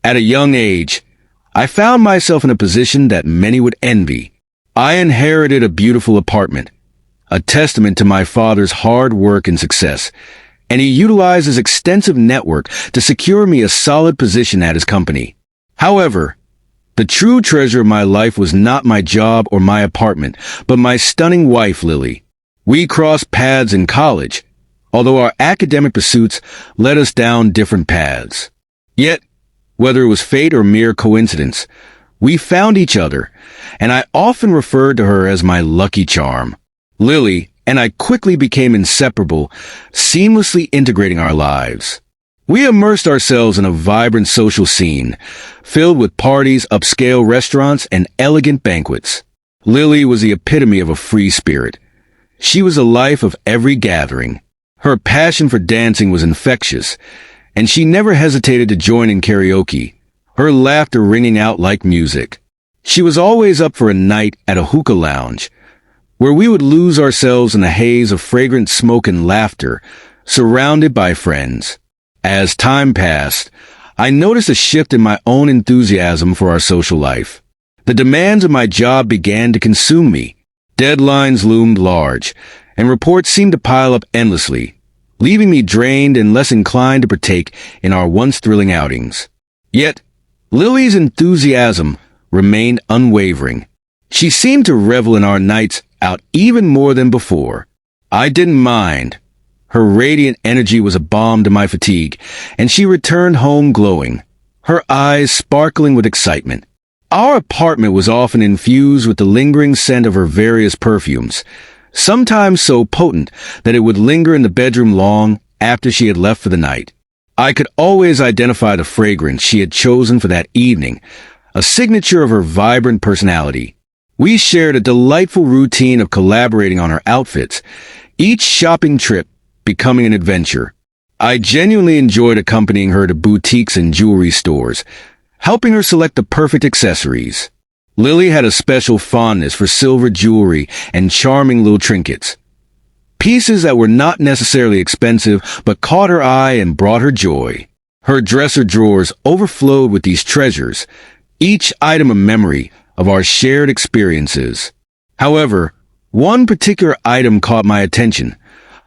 At a young age, I found myself in a position that many would envy. I inherited a beautiful apartment, a testament to my father's hard work and success, and he utilized his extensive network to secure me a solid position at his company. However, the true treasure of my life was not my job or my apartment, but my stunning wife, Lily. We crossed paths in college, although our academic pursuits led us down different paths. Yet, whether it was fate or mere coincidence, we found each other, and I often referred to her as my lucky charm. Lily and I quickly became inseparable, seamlessly integrating our lives. We immersed ourselves in a vibrant social scene, filled with parties, upscale restaurants, and elegant banquets. Lily was the epitome of a free spirit. She was the life of every gathering. Her passion for dancing was infectious, and she never hesitated to join in karaoke, her laughter ringing out like music. She was always up for a night at a hookah lounge, where we would lose ourselves in a haze of fragrant smoke and laughter, surrounded by friends. As time passed, I noticed a shift in my own enthusiasm for our social life. The demands of my job began to consume me. Deadlines loomed large, and reports seemed to pile up endlessly, leaving me drained and less inclined to partake in our once thrilling outings. Yet, Lily's enthusiasm remained unwavering. She seemed to revel in our nights out even more than before. I didn't mind. Her radiant energy was a balm to my fatigue, and she returned home glowing, her eyes sparkling with excitement. Our apartment was often infused with the lingering scent of her various perfumes, sometimes so potent that it would linger in the bedroom long after she had left for the night. I could always identify the fragrance she had chosen for that evening, a signature of her vibrant personality. We shared a delightful routine of collaborating on her outfits, each shopping trip becoming an adventure. I genuinely enjoyed accompanying her to boutiques and jewelry stores, helping her select the perfect accessories. Lily had a special fondness for silver jewelry and charming little trinkets, pieces that were not necessarily expensive but caught her eye and brought her joy. Her dresser drawers overflowed with these treasures, each item a memory of our shared experiences. However, one particular item caught my attention,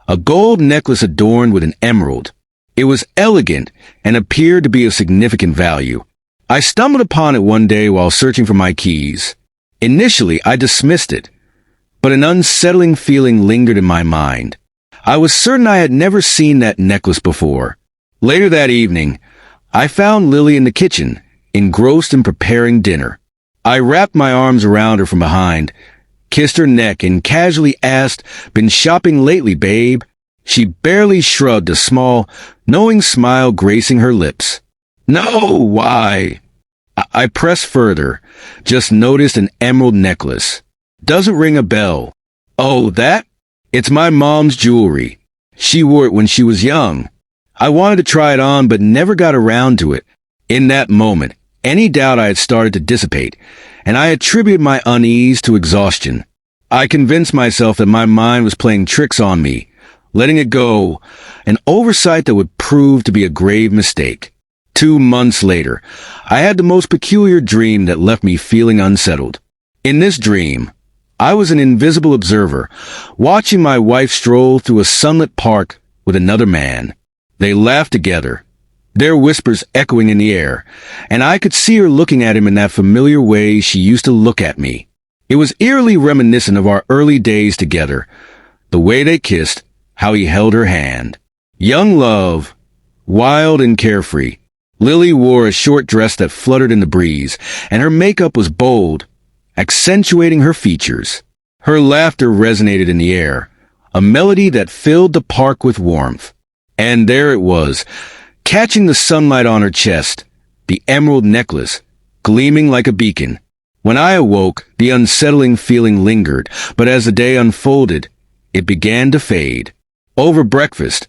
a gold necklace adorned with an emerald. It was elegant and appeared to be of significant value. I stumbled upon it one day while searching for my keys. Initially, I dismissed it, but an unsettling feeling lingered in my mind. I was certain I had never seen that necklace before. Later that evening, I found Lily in the kitchen, engrossed in preparing dinner. I wrapped my arms around her from behind, kissed her neck, and casually asked, "Been shopping lately, babe?" She barely shrugged, a small, knowing smile gracing her lips. "No, why?" I pressed further. "Just noticed an emerald necklace. Doesn't ring a bell." "Oh, that? It's my mom's jewelry. She wore it when she was young. I wanted to try it on but never got around to it." In that moment, any doubt I had started to dissipate, and I attributed my unease to exhaustion. I convinced myself that my mind was playing tricks on me, letting it go, an oversight that would prove to be a grave mistake. 2 months later, I had the most peculiar dream that left me feeling unsettled. In this dream, I was an invisible observer, watching my wife stroll through a sunlit park with another man. They laughed together, their whispers echoing in the air, and I could see her looking at him in that familiar way she used to look at me. It was eerily reminiscent of our early days together, the way they kissed, how he held her hand. Young love, wild and carefree. Lily wore a short dress that fluttered in the breeze, and her makeup was bold, accentuating her features. Her laughter resonated in the air, a melody that filled the park with warmth. And there it was, catching the sunlight on her chest, the emerald necklace, gleaming like a beacon. When I awoke, the unsettling feeling lingered, but as the day unfolded, it began to fade. Over breakfast,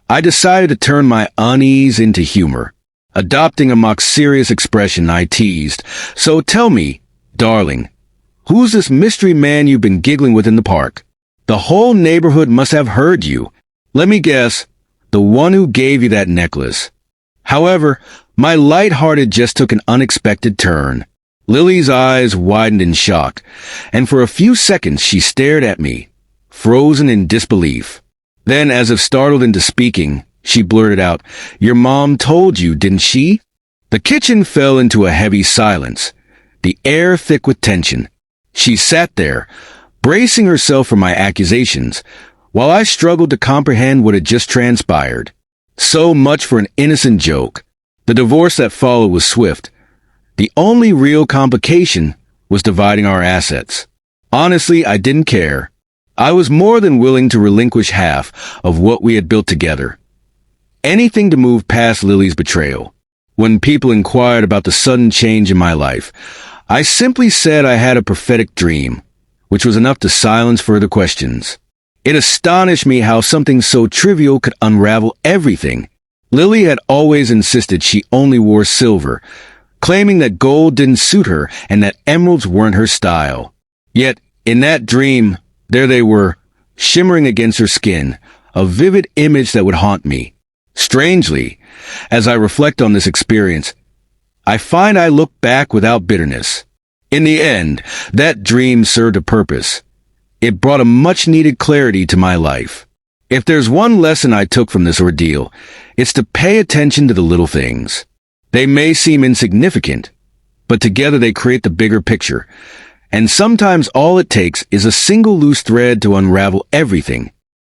I decided to turn my unease into humor. Adopting a mock serious expression, I teased, "So tell me, darling, who's this mystery man you've been giggling with in the park? The whole neighborhood must have heard you. Let me guess, the one who gave you that necklace." However, My light-hearted just took an unexpected turn. Lily's eyes widened in shock, and for a few seconds she stared at me, frozen in disbelief. Then, as if startled into speaking, she blurted out, "Your mom told you, didn't she?" The kitchen fell into a heavy silence, the air thick with tension. She sat there, bracing herself for my accusations, while I struggled to comprehend what had just transpired. So much for an innocent joke. The divorce that followed was swift. The only real complication was dividing our assets. Honestly, I didn't care. I was more than willing to relinquish half of what we had built together. Anything to move past Lily's betrayal. When people inquired about the sudden change in my life, I simply said I had a prophetic dream, which was enough to silence further questions. It astonished me how something so trivial could unravel everything. Lily had always insisted she only wore silver, claiming that gold didn't suit her and that emeralds weren't her style. Yet, in that dream, there they were, shimmering against her skin, a vivid image that would haunt me. Strangely, as I reflect on this experience, I find I look back without bitterness. In the end, that dream served a purpose. It brought a much-needed clarity to my life. If there's one lesson I took from this ordeal, it's to pay attention to the little things. They may seem insignificant, but together they create the bigger picture. And sometimes all it takes is a single loose thread to unravel everything.